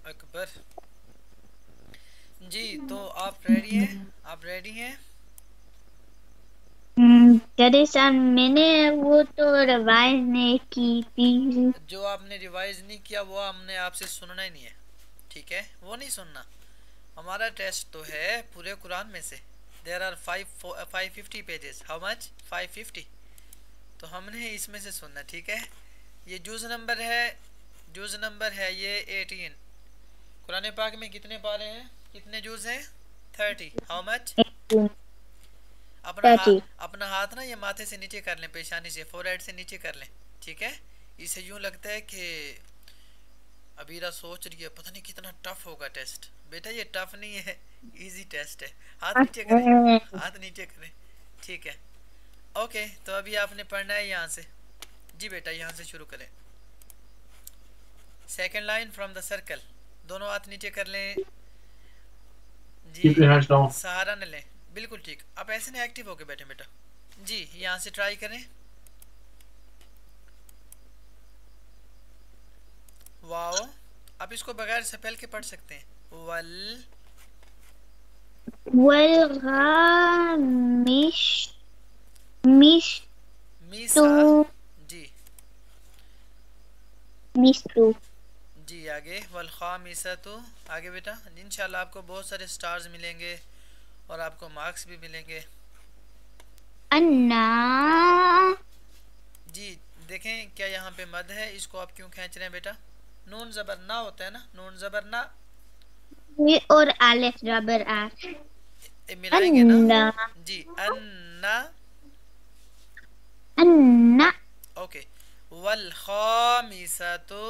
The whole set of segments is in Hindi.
अकबर। जी तो आप रेडी हैं? आप रेडी हैं? अरे सर, मैंने वो तो रिवाइज नहीं की थी। जो आपने रिवाइज नहीं किया वो हमने आपसे सुनना ही नहीं है, ठीक है? वो नहीं सुनना। हमारा टेस्ट तो है पूरे कुरान में से। There are 550 pages. How much? 550। तो हमने इसमें से सुनना, ठीक है? ये जूज नंबर है ये 18। कुरान पाक में कितने पारे हैं, कितने जूज हैं? 30। How much? अपना हाथ, 30। अपना हाथ ना ये माथे से नीचे कर लें, पेशानी से, फोरहेड से नीचे कर लें, ठीक है? इसे यूं लगता है कि अबीरा सोच रही है पता नहीं कितना टफ होगा टेस्ट। बेटा ये टफ नहीं है, इजी टेस्ट है। हाथ नीचे करें, हाथ नीचे करें, ठीक है? ओके, तो अभी आपने पढ़ना है यहाँ से। जी बेटा यहाँ से शुरू करें। Second line from the circle. दोनों हाथ नीचे कर लें जी। Keep your hands down. सहारा न लें, बिल्कुल ठीक। आप ऐसे नहीं एक्टिव होके बैठे बेटा। जी यहाँ से ट्राई करें। वाओ, आप इसको बगैर स्पेल के पढ़ सकते हैं। वल वलगामिश मिश टू मीसा। जी मिस्टू। जी आगे वल खामिसा तो आगे बेटा। इंशाल्लाह आपको बहुत सारे स्टार्स मिलेंगे और आपको मार्क्स भी मिलेंगे। अन्ना जी देखें क्या यहाँ पे मद है, इसको आप क्यों खींच रहे हैं बेटा? नून जबर ना होता है ना, नून जबर ना। और अलिफ रबर आ। मिलाएंगे ना। अन्ना जी अन्ना। अन्ना ओके। वल खामिसतु।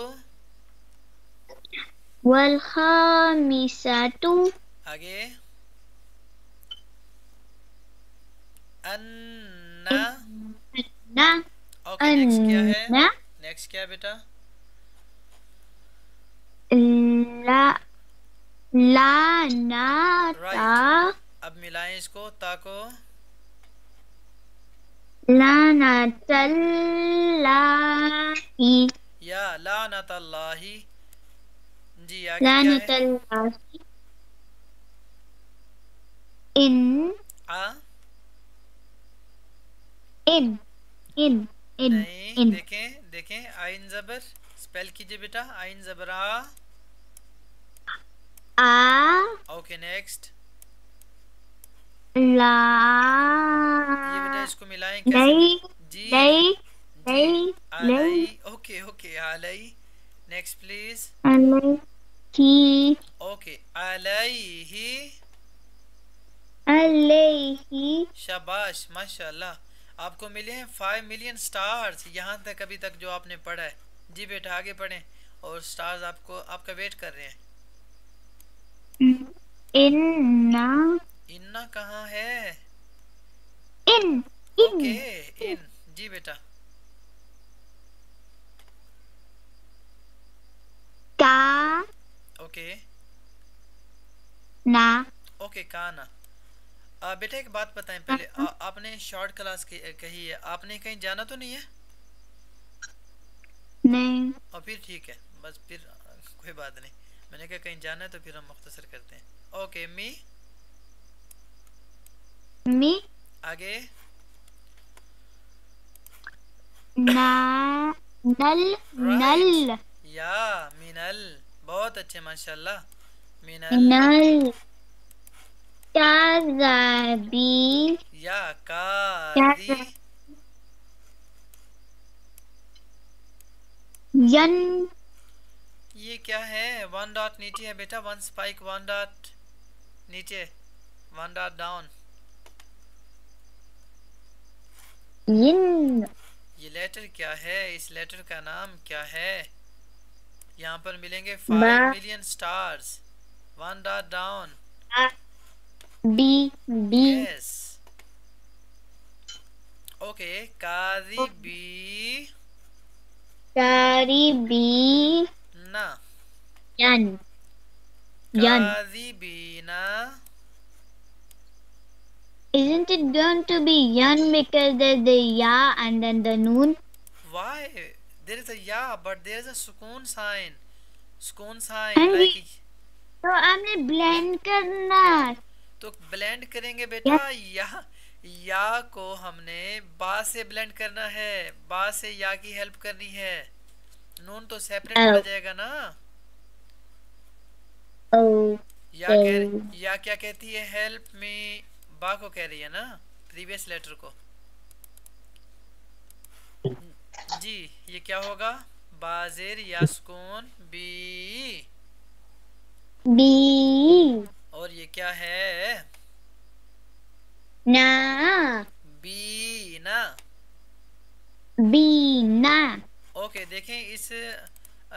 वलखामिसतु आगे अन्ना। अन्ना ओके नेक्स्ट क्या है? अन्ना नेक्स्ट क्या है बेटा? ला लानाता राइट। अब मिलाएं इसको ताको। लानतल्लाहि या लानतल्लाही। जी आगे क्या है? लानतल्लाहि इन आ इन इन इन नहीं, इन देखें देखें, आइन जबर स्पेल कीजिए बेटा। आइन जबर आ। आ ओके नेक्स्ट। ला ये बेटा इसको मिलाएं कैसे लई जी। लई जी लई लई आलई। ओके ओके आलई। Next please. अलैहि ओके अलैहि। अलैहि शाबाश माशाल्लाह। आपको मिले हैं 5 मिलियन स्टार्स यहाँ तक अभी तक जो आपने पढ़ा है। जी बेटा आगे पढ़ें और स्टार्स आपको आपका वेट कर रहे हैं। इन्ना इन्ना कहाँ है? इन ओके इन इन। जी बेटा। का ओके ना ओके काना। बेटा एक बात बताएं पहले, आपने शॉर्ट क्लास की कही है, आपने कहीं जाना तो नहीं है? नहीं और फिर ठीक है, बस फिर कोई बात नहीं। मैंने कहा कहीं जाना है तो फिर हम मुख्तसर करते हैं। ओके मी। मी आगे ना नल राइट। नल या मिनल। बहुत अच्छे माशाल्लाह। मिनल। नल काज़ाबी या काजी। काज़ा यन ये क्या है? वन डॉट नीचे है बेटा, वन स्पाइक, वन डॉट नीचे, वन डॉट डाउन। यन ये लेटर क्या है? इस लेटर का नाम क्या है? यहाँ पर मिलेंगे बा 5 million stars. One dot down. B B yes. Okay काजी बी कारी बी ना। यन यन काजी बी ना। Isn't it going to be yan because there's the ya and then the noon? Why? There is a ya, but there is a sukun sign. सुकून सा अरे लाइक। तो आपने ब्लेंड करना। तो ब्लेंड करेंगे या बेटा, या को हमने बा से ब्लेंड करना है, बा से या की हेल्प करनी है। नून तो सेपरेट पड़ा ओ जाएगा ना। या ओके। कह या क्या कहती है, हेल्प मी, बा को कह रही है ना, प्रीवियस लेटर को। जी, ये क्या होगा, बाजेर या सुकून बी, बी और ये क्या है, ना, बी ना। बी ना। ओके देखें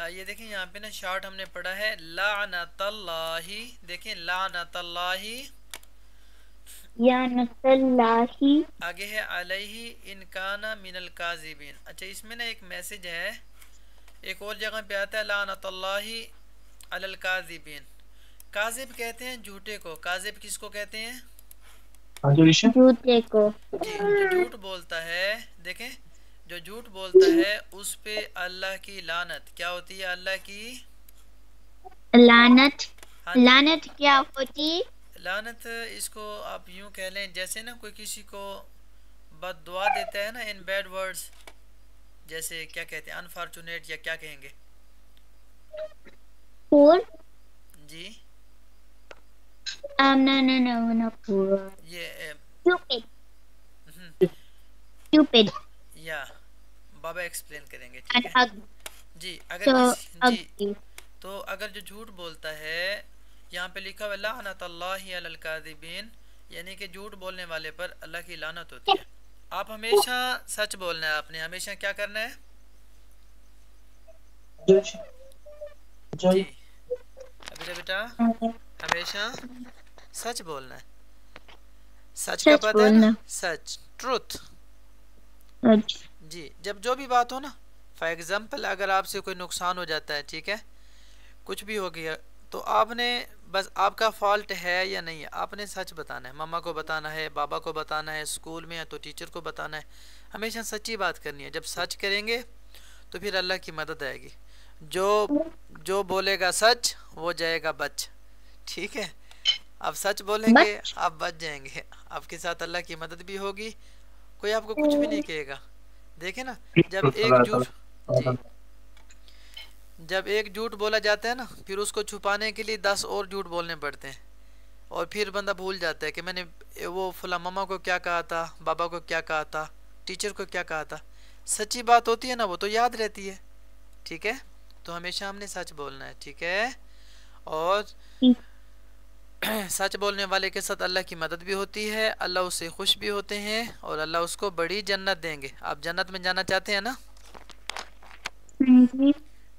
ये देखें यहाँ पे ना शॉर्ट हमने पढ़ा है लानतल्लाही, देखें लानतल्लाही, या नसल्लाही। आगे है अलैहि इनकाना मिनल काजिबिन। अच्छा इसमें ना एक मैसेज है, एक और जगह पे आता है लानतल्लाही अलल काजिबिन। काजिब कहते हैं झूठे को, काजिब किसको कहते हैं, जूते को। जी जो झूठ बोलता है। देखें जो झूठ बोलता है उस पे अल्लाह की लानत क्या होती है, अल्लाह की, लानत। हाँ जी, लानत क्या होती? लानत इसको आप यूं कह लें जैसे ना कोई किसी को बद्दुआ देता है ना इन बैड वर्ड्स, जैसे क्या कहते हैं अनफॉर्चुनेट, या क्या कहेंगे पोर। जी। no no no no poor। ये stupid। हम्म, stupid या बाबा एक्सप्लेन करेंगे, ठीक and है। ugly। जी अगर so किसी, जी ugly। तो अगर जो झूठ बोलता है, यहाँ पे लिखा हुआ लानतल्लाहि अलल काज़िबीन, यानी कि झूठ बोलने वाले पर अल्लाह की लानत होती है। आप हमेशा सच बोलना है, आपने हमेशा क्या करना है, जी अभी बेटा हमेशा सच बोलना है। सच का सच पता है ना, बोलना। सच, ट्रुथ। सच। जी जब जो भी बात हो ना, फॉर एग्जाम्पल अगर आपसे कोई नुकसान हो जाता है, ठीक है, कुछ भी हो गया, तो आपने बस आपका फॉल्ट है या नहीं है, आपने सच बताना है, मम्मा को बताना है, बाबा को बताना है, स्कूल में है तो टीचर को बताना है, हमेशा सच्ची बात करनी है। जब सच करेंगे तो फिर अल्लाह की मदद आएगी। जो जो बोलेगा सच वो जाएगा बच, ठीक है। आप सच बोलेंगे बच। आप बच जाएंगे, आपके साथ अल्लाह की मदद भी होगी, कोई आपको कुछ भी नहीं कहेगा। देखे ना, जब एक झूठ, जी जब एक झूठ बोला जाता है ना, फिर उसको छुपाने के लिए 10 और झूठ बोलने पड़ते हैं, और फिर बंदा भूल जाता है कि मैंने वो फला मम्मा को क्या कहा था, बाबा को क्या कहा था, टीचर को क्या कहा था। सच्ची बात होती है ना वो तो याद रहती है, ठीक है। तो हमेशा हमने सच बोलना है, ठीक है। और सच बोलने वाले के साथ अल्लाह की मदद भी होती है, अल्लाह उससे खुश भी होते हैं, और अल्लाह उसको बड़ी जन्नत देंगे। आप जन्नत में जाना चाहते हैं ना,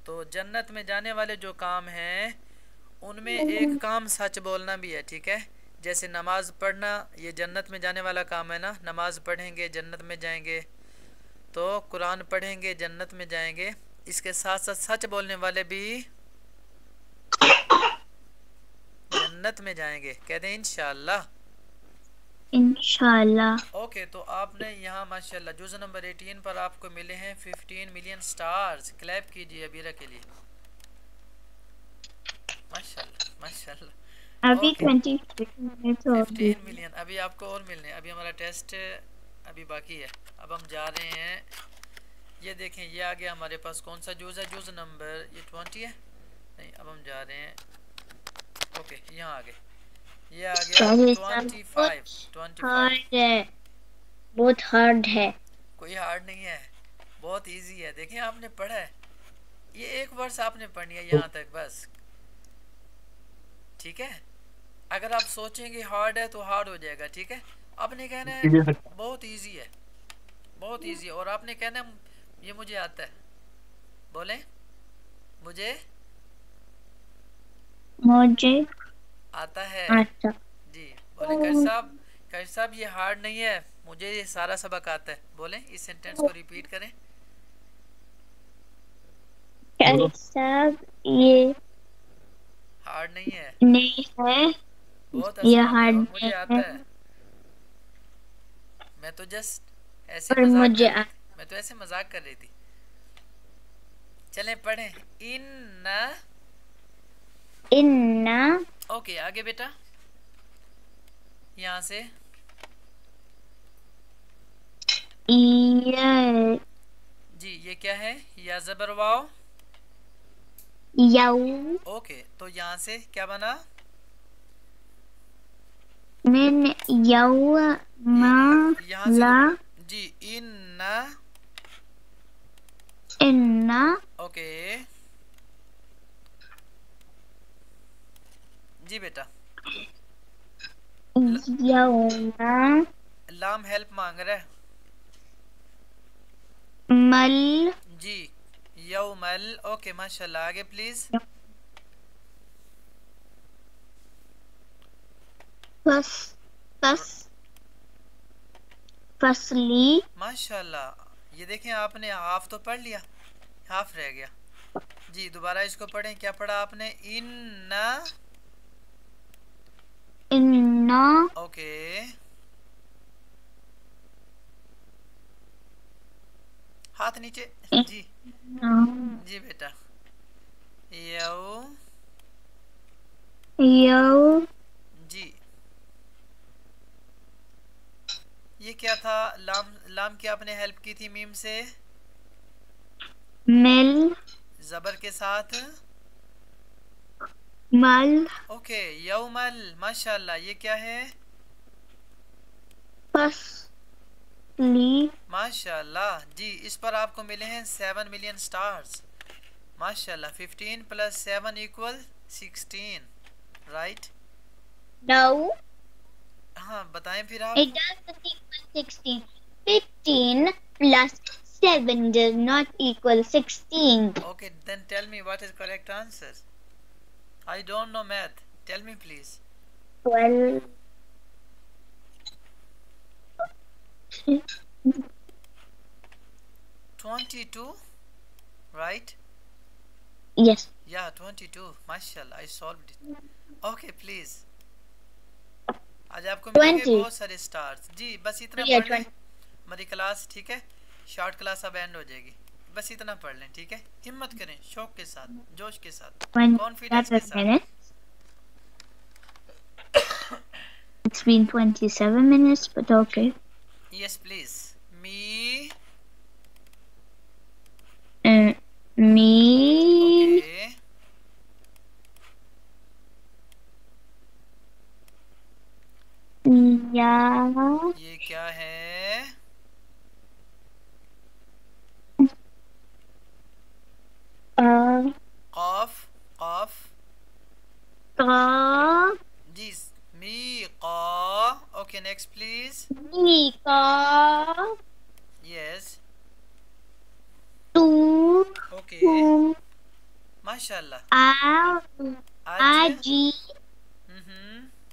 तो जन्नत में जाने वाले जो काम हैं उनमें एक काम सच बोलना भी है, ठीक है। जैसे नमाज पढ़ना, ये जन्नत में जाने वाला काम है ना, नमाज पढ़ेंगे जन्नत में जाएंगे, तो कुरान पढ़ेंगे जन्नत में जाएंगे। इसके साथ साथ सच बोलने वाले भी जन्नत में जाएंगे, कहते हैं इंशाअल्लाह। इंशाल्लाह। ओके तो आपने यहाँ माशाल्लाह जुज़ नंबर 18 पर आपको मिले हैं 15 मिलियन स्टार्स। क्लैप कीजिए अबीरा के लिए, माशाल्लाह माशाल्लाह। अभी ओके 26 हो गई। 15 मिलियन, अभी आपको और मिलने, अभी हमारा टेस्ट अभी बाकी है। अब हम जा रहे हैं, ये देखें ये आ गया हमारे पास, कौन सा जूज़ है, जूज़ नंबर ये 20 है, नहीं अब हम जा रहे हैं, ओके यहाँ आ गए, ये आ गया पहले सब 25 कुछ 25। हार्ड है, बहुत हार्ड है। कोई हार्ड नहीं है, बहुत इजी है। देखें आपने पढ़ा है, ये एक वर्ष आपने पढ़नी है यहाँ तक बस, ठीक है। अगर आप सोचेंगे हार्ड है तो हार्ड हो जाएगा, ठीक है। आपने कहना है बहुत इजी है, बहुत इजी है, और आपने कहना है ये मुझे आता है, बोले मुझे मुझे आता है, आता। जी बोले कैश साहब ये हार्ड नहीं है, मुझे ये सारा सबक आता है। बोले इस सेंटेंस को रिपीट करें, सब ये हार्ड नहीं है, नहीं है, बहुत ये आसान है हार्ड और मुझे नहीं आता है, है। मैं तो जस्ट ऐसे और मजाक मुझे कर रही थी, मैं तो ऐसे मजाक कर रही थी। चलें पढ़ें, इन इन्ना ओके आगे बेटा, यहाँ से य जी ये क्या है, या जबर वाओ। यौ ओके तो यहाँ से क्या बना, min यौमा यहाँ से ला जी इन्ना। इन्ना ओके जी बेटा, यौमा लाम हेल्प मांग रहा है मल जी, यौमल। ओके माशाल्लाह, आगे प्लीज। फस फस फसली माशाल्लाह, ये देखें आपने हाफ तो पढ़ लिया, हाफ रह गया। जी दोबारा इसको पढ़ें, क्या पढ़ा आपने, इन्ना। इन्ना ओके हाथ नीचे जी जी बेटा, यौ यौ जी ये क्या था, लाम, लाम की आपने हेल्प की थी मीम से, मिल जबर के साथ मल ओके, यौमल माशाल्लाह, ये क्या है, फसली माशाल्लाह जी। इस पर आपको मिले हैं 7 मिलियन स्टार्स माशाल्लाह। 15 + 7 = 16 राइट। No, हाँ बताएं फिर आप। it doesn't equal 16. 15 plus 7 does not equal 16. Okay, then tell me what is correct answer. I don't know math. Tell me please. 12. 22, right? Yes. Yeah, 22. Mashallah, I solved it. Okay, please. आज आपको मिलेंगे 20. बहुत सारे स्टार्स। जी बस इतना Yeah, पढ़ लें 20. हमारी क्लास, ठीक है। शॉर्ट क्लास अब एंड हो जाएगी, बस इतना पढ़ लें, ठीक है। हिम्मत करें, शौक के साथ, जोश के साथ, कॉन्फिडेंस के That's a साथ। minute. It's been 27 minutes, but okay. Yes please. Me Me okay, yeah. ये क्या है, कॉफ कॉफ Ka जी, मी qa। Okay next please. ni ka yes tu okay tu माशाल्लाह। a आज aji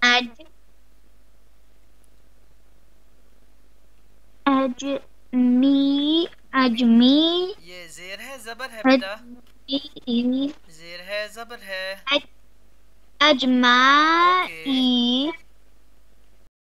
aj aj me ajmi ये जेर है जबर है बेटा, ajmi जेर है जबर है। ajmai okay